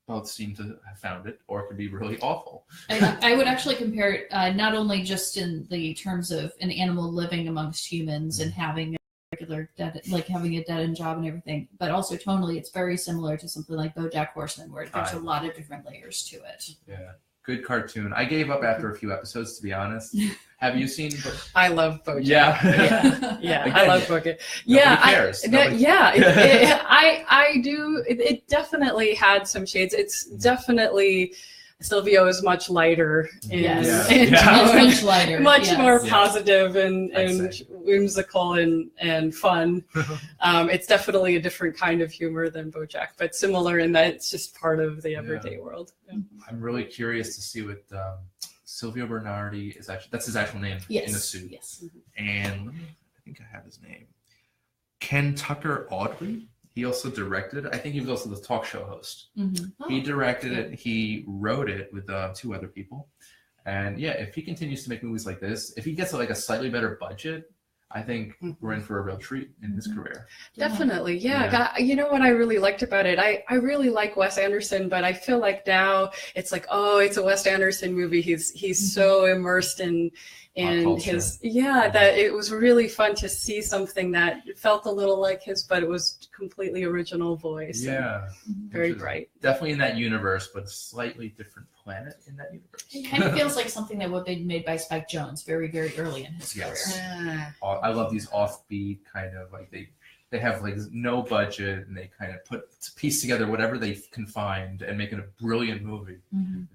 both seem to have found it, or it could be really awful. I would actually compare it not only just in the terms of an animal living amongst humans and having regular dead, having a dead end job and everything, but also tonally it's very similar to something like BoJack Horseman, where there's a lot of different layers to it. Yeah, Good cartoon. I gave up after a few episodes, to be honest. Have you seen? I love BoJack. Yeah. Yeah, Again, I love BoJack. Nobody cares. I do. It definitely had some shades. It's definitely Sylvio is much lighter and much lighter, much more Yeah. positive and whimsical and fun. It's definitely a different kind of humor than BoJack, but similar in that it's just part of the everyday world. Yeah. I'm really curious to see what Silvio Bernardi is actually. That's his actual name in the suit. Yes. And I think I have his name. Ken Tucker Audrey. He also directed. I think he was also the talk show host. Mm-hmm. He directed it. He wrote it with 2 other people. And yeah, if he continues to make movies like this, if he gets like a slightly better budget, I think we're in for a real treat in his career. Definitely, yeah. You know what I really liked about it? I really like Wes Anderson, but I feel like now it's like, oh, it's a Wes Anderson movie. He's so immersed in his that it was really fun to see something that felt a little like his, but it was completely original voice. Yeah, very bright. Definitely in that universe, but slightly different planet in that universe. It kind of feels like something that would be made by Spike Jonze very, very early in his career. I love these offbeat kind of like they have like no budget and they kind of piece together whatever they can find and make it a brilliant movie.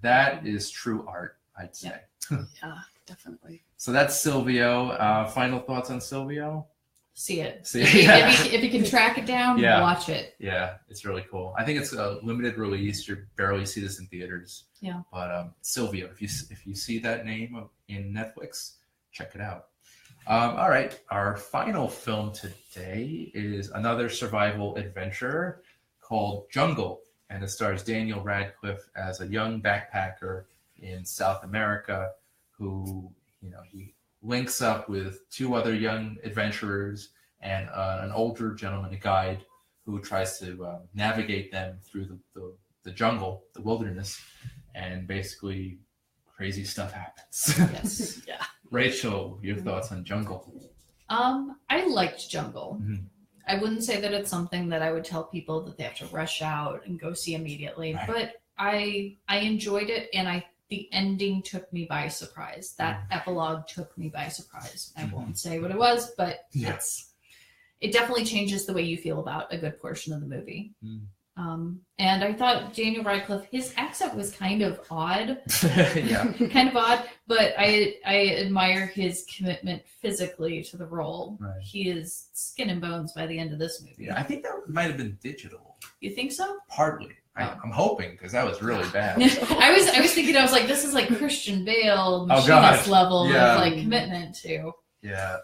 That is true art, I'd say. Yeah, definitely. So that's Silvio. Final thoughts on Silvio? See it. If you can track it down, watch it. Yeah, it's really cool. I think it's a limited release. You barely see this in theaters. Yeah. But Silvio, if you see that name in Netflix, check it out. All right, our final film today is another survival adventure called Jungle, and it stars Daniel Radcliffe as a young backpacker in South America who, he links up with 2 other young adventurers and an older gentleman, a guide, who tries to navigate them through the jungle, the wilderness, and basically crazy stuff happens. Yes. Yeah. Rachel, your thoughts on Jungle? I liked Jungle. Mm-hmm. I wouldn't say that it's something that I would tell people that they have to rush out and go see immediately, but I enjoyed it, and the ending took me by surprise. That epilogue took me by surprise. I won't say what it was, but it definitely changes the way you feel about a good portion of the movie. And I thought Daniel Radcliffe, his accent was kind of odd. Kind of odd, but I admire his commitment physically to the role. Right. He is skin and bones by the end of this movie. Yeah, I think that might have been digital. You think so? Partly. I'm hoping, because that was really bad. I was thinking, this is like Christian Bale machinist level of like commitment to. Yeah,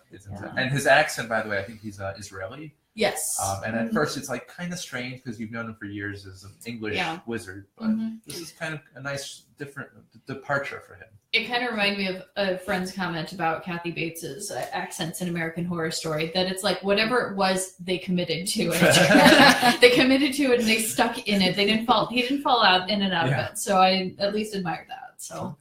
and his accent, by the way, I think he's Israeli. Yes. And at first it's like kind of strange because you've known him for years as an English wizard, but this is kind of a nice different departure for him. It kind of reminded me of a friend's comment about Kathy Bates's accents in American Horror Story, that it's like whatever it was, they committed to it. They committed to it and they stuck in it. He didn't fall out in and out of it. So I at least admire that. So.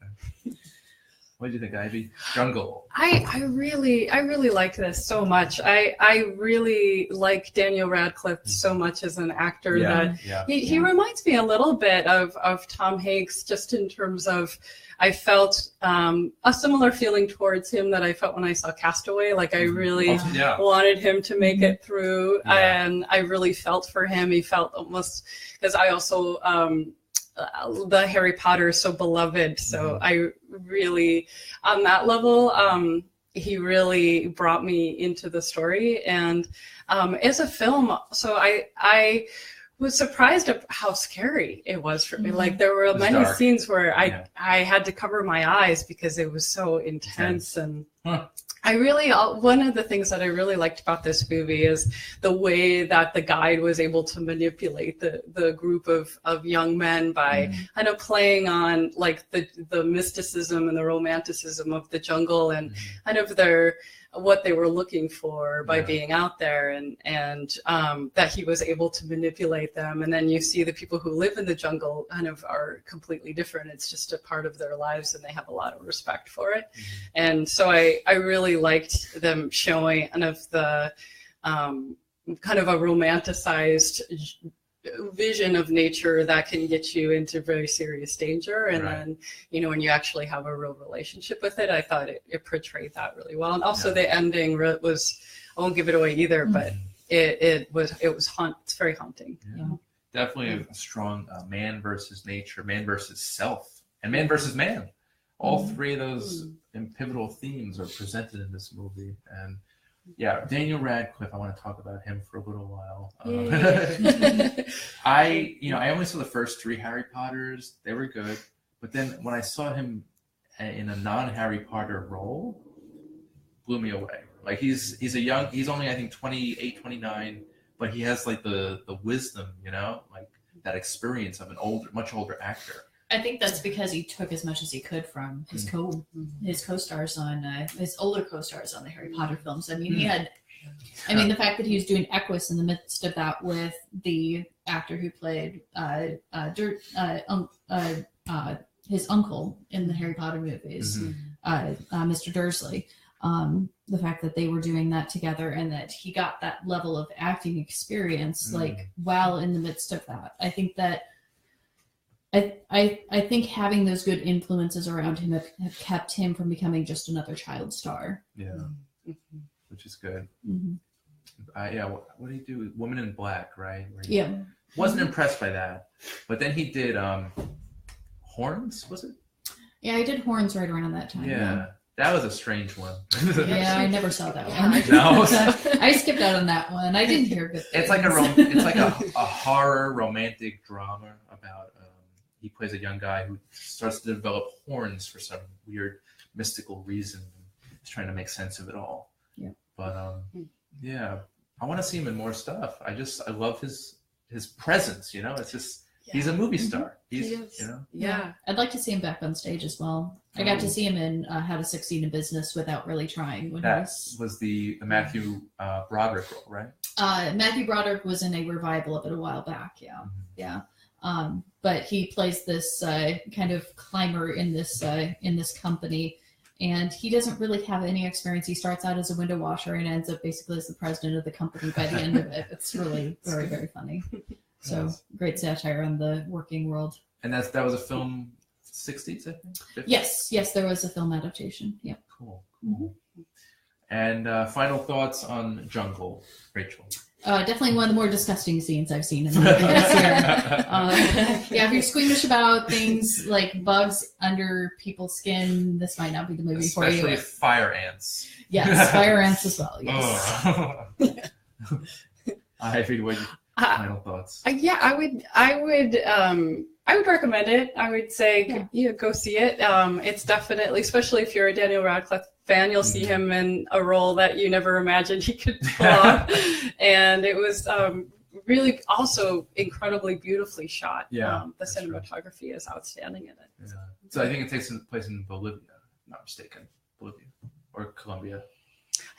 What do you think, Ivy? Jungle. I really like this so much. I really like Daniel Radcliffe so much as an actor that he reminds me a little bit of Tom Hanks, just in terms of, I felt a similar feeling towards him that I felt when I saw Castaway. Like I really wanted him to make it through, and I really felt for him. He felt almost, because I also the Harry Potter is so beloved, so I really, on that level, he really brought me into the story. And as a film, so I was surprised at how scary it was for me. Like there were many scenes where I had to cover my eyes because it was so intense. And I really, one of the things that I really liked about this movie is the way that the guide was able to manipulate the group of young men by kind of playing on like the mysticism and the romanticism of the jungle and kind of what they were looking for by being out there, and that he was able to manipulate them. And then you see the people who live in the jungle kind of are completely different. It's just a part of their lives and they have a lot of respect for it. And so I really liked them showing kind of the kind of a romanticized vision of nature that can get you into very serious danger. And then, you know, when you actually have a real relationship with it, I thought it portrayed that really well. And also the ending was, I won't give it away either, but it's very haunting. Yeah. Definitely a strong man versus nature, man versus self, and man versus man. All three of those pivotal themes are presented in this movie. And yeah, Daniel Radcliffe, I want to talk about him for a little while. I only saw the first 3 Harry Potters. They were good. But then when I saw him in a non-Harry Potter role, blew me away. Like he's only I think 28, 29, but he has like the wisdom, you know, like that experience of much older actor. I think that's because he took as much as he could from his co-stars on his older co-stars on the Harry Potter films. I mean, the fact that he was doing Equus in the midst of that with the actor who played his uncle in the Harry Potter movies, Mr. Dursley. The fact that they were doing that together and that he got that level of acting experience, like while in the midst of that, I think that. I think having those good influences around him have kept him from becoming just another child star. Yeah, which is good. What did he do? Woman in Black, right? Wasn't impressed by that, but then he did Horns, was it? Yeah, I did Horns right around that time. Yeah. That was a strange one. Yeah, I never saw that one. No, I skipped out on that one. I didn't hear good things. It's like a horror romantic drama about he plays a young guy who starts to develop horns for some weird mystical reason. He's trying to make sense of it all. Yeah. But I want to see him in more stuff. I love his presence. You know, it's just he's a movie star. He is. You know. Yeah. I'd like to see him back on stage as well. I got to see him in How to Succeed in Business Without Really Trying. That was the Matthew Broderick role, right? Matthew Broderick was in a revival of it a while back. Yeah. Yeah. But he plays this kind of climber in this company, and he doesn't really have any experience. He starts out as a window washer and ends up basically as the president of the company by the end of it. It's really very, very funny. So great satire on the working world. And that was a film 60s, I think? 50s? Yes, there was a film adaptation. Yeah. Cool. And final thoughts on Jungle, Rachel? Definitely one of the more disgusting scenes I've seen in the movie this year. If you're squeamish about things like bugs under people's skin, this might not be the movie for you. Especially fire ants. Yes, fire ants as well. Yes. Ivy, what final thoughts? I would recommend it. I would say go see it. It's definitely, especially if you're a Daniel Radcliffe fan, you'll see him in a role that you never imagined he could pull off. And it was really also incredibly beautifully shot. The cinematography is outstanding in it. Yeah. So I think it takes place in Bolivia, if I'm not mistaken. Bolivia or Colombia.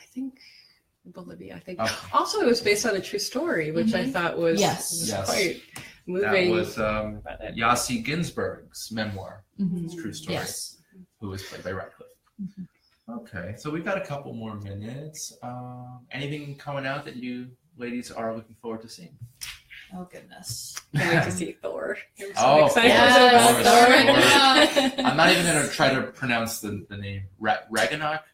I think Bolivia. I think also it was based on a true story, which I thought was quite moving. That was Yossi Ginsburg's memoir. It's a true story. Who was played by Radcliffe. Okay, so we've got a couple more minutes. Anything coming out that you ladies are looking forward to seeing? Oh goodness! Can't wait to see Thor. I'm excited about Thor. I'm not even going to try to pronounce the name. Ragnarok.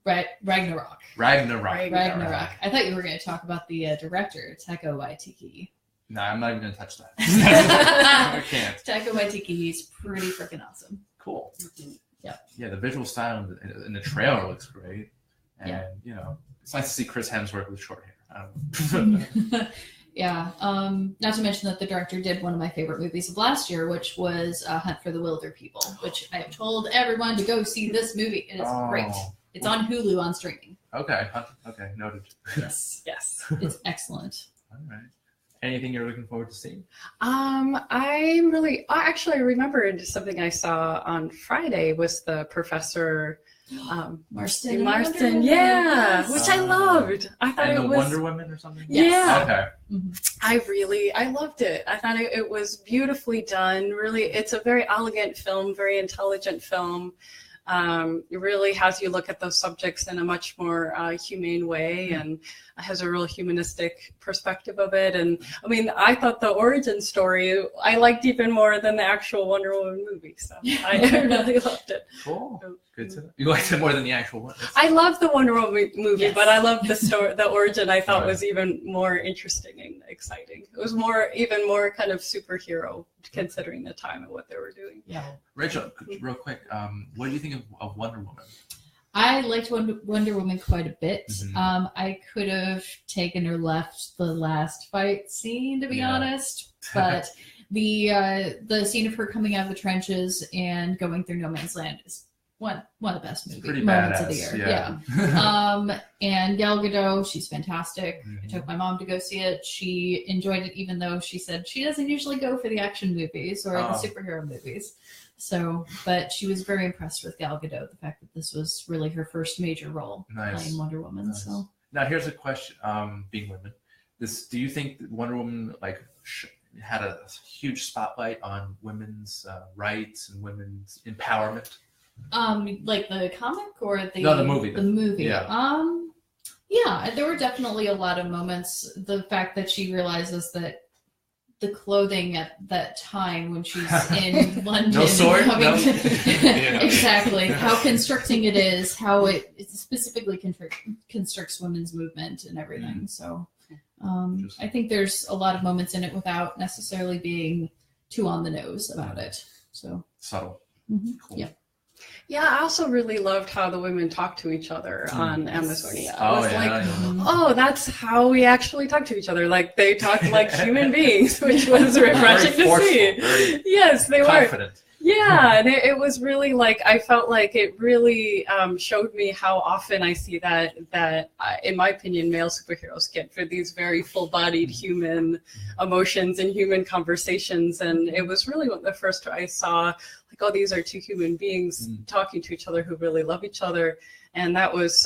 Ragnarok. I thought you were going to talk about the director, Taika Waititi. No, I'm not even going to touch that. I can't. Taika Waititi is pretty freaking awesome. Cool. Yeah, the visual style in the trailer looks great. And, you know, it's nice to see Chris Hemsworth with short hair. I don't know. Not to mention that the director did one of my favorite movies of last year, which was Hunt for the Wilder People, which I have told everyone to go see this movie. It is great. It's on Hulu on streaming. Okay, noted. Yes. It's excellent. All right. Anything you're looking forward to seeing? I remembered something I saw on Friday was the Professor Marston, which I loved. I thought it was Wonder Woman or something. Okay. I loved it. I thought it was beautifully done. Really, it's a very elegant film, very intelligent film. It really has you look at those subjects in a much more humane way, and has a real humanistic perspective of it. And I mean, I thought the origin story I liked even more than the actual Wonder Woman movie. So I really loved it. Cool. Good to know. You liked it more than the actual one. I love the Wonder Woman movie, Yes. but I love the story. The origin I thought Right. was even more interesting and exciting. It was even more kind of superhero, considering the time and what they were doing. Yeah. Rachel, real quick, what do you think of Wonder Woman? I liked Wonder Woman quite a bit. Mhm. I could have taken or left the last fight scene, to be Yeah. honest, but the scene of her coming out of the trenches and going through no man's land is one of the best Pretty moments of the badass. year. Yeah. And Gal Gadot, she's fantastic. I Mhm. took my mom to go see it. She enjoyed it, even though she said she doesn't usually go for the action movies or the superhero movies. So, but she was very impressed with Gal Gadot, the fact that this was really her first major role Nice. playing Wonder Woman. Nice. So, Now here's a question. Being women, do you think that Wonder Woman had a huge spotlight on women's rights and women's empowerment? like the comic or the movie. The movie. Yeah. Yeah, there were definitely a lot of moments. The fact that she realizes that the clothing at that time when she's in London, No sword? No. Yeah. Exactly. How constricting it is, how it specifically constricts women's movement and everything. So I think there's a lot of moments in it without necessarily being too on the nose about it. So Subtle. Cool. Yeah. Yeah, I also really loved how the women talked to each other on Amazonia. Oh, It was like, yeah. oh, that's how we actually talk to each other. Like, they talked like human beings, which was refreshing Very to forceful, see. very Yes, they were. confident. Yeah, and it was really like, I felt like it really showed me how often I see that in my opinion, male superheroes get for these very full-bodied human emotions and human conversations. And it was really the first I saw, like, oh, these are two human beings talking to each other who really love each other. And that was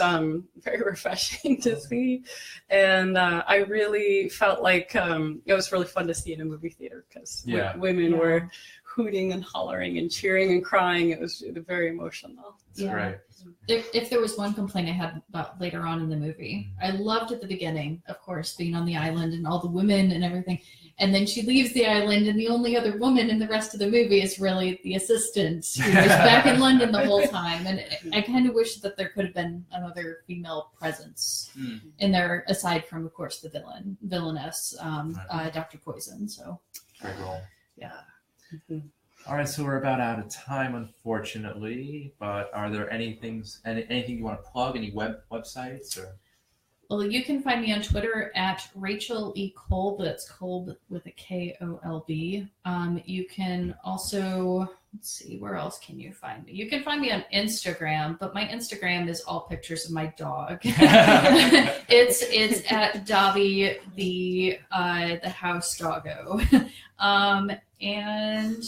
very refreshing to see. And I really felt like it was really fun to see in a movie theater because women were hooting and hollering and cheering and crying. It was very emotional. That's right. If there was one complaint I had about later on in the movie, I loved at the beginning, of course, being on the island and all the women and everything. And then she leaves the island, and the only other woman in the rest of the movie is really the assistant who was back in London the whole time. And I kind of wish that there could have been another female presence in there, aside from, of course, the villainess, Dr. Poison. So, Great role. Yeah. All right, so we're about out of time, unfortunately. But are there anything you want to plug? Any websites or? Well, you can find me on Twitter at Rachel E. Kolb. That's Kolb with a Kolb. You can also, let's see, where else can you find me? You can find me on Instagram, but my Instagram is all pictures of my dog. It's at Dobby the house doggo. And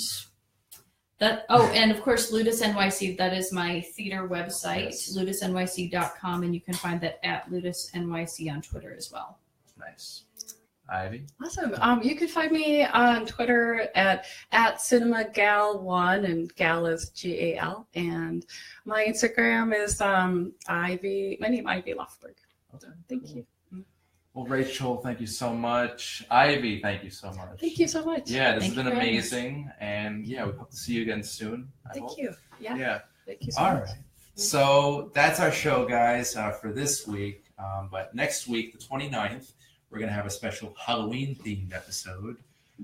that, and of course, Ludus NYC, that is my theater website, ludusnyc.com, and you can find that at Ludus NYC on Twitter as well. Nice. Ivy? Awesome. You can find me on Twitter at CinemaGal1, and Gal is Gal, and my Instagram is my name Ivy Lofberg. Okay. Thank you. Well, Rachel, thank you so much. Ivy, thank you so much. Thank you so much. Yeah, this Thank has been you very amazing. And yeah, we hope to see you again soon. I Thank hope. you. Yeah. Yeah. Thank you so All much. right. So that's our show, guys, for this week. But next week, the 29th, we're going to have a special Halloween-themed episode.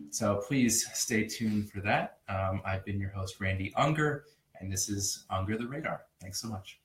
So please stay tuned for that. I've been your host, Randy Unger, and this is Unger the Radar. Thanks so much.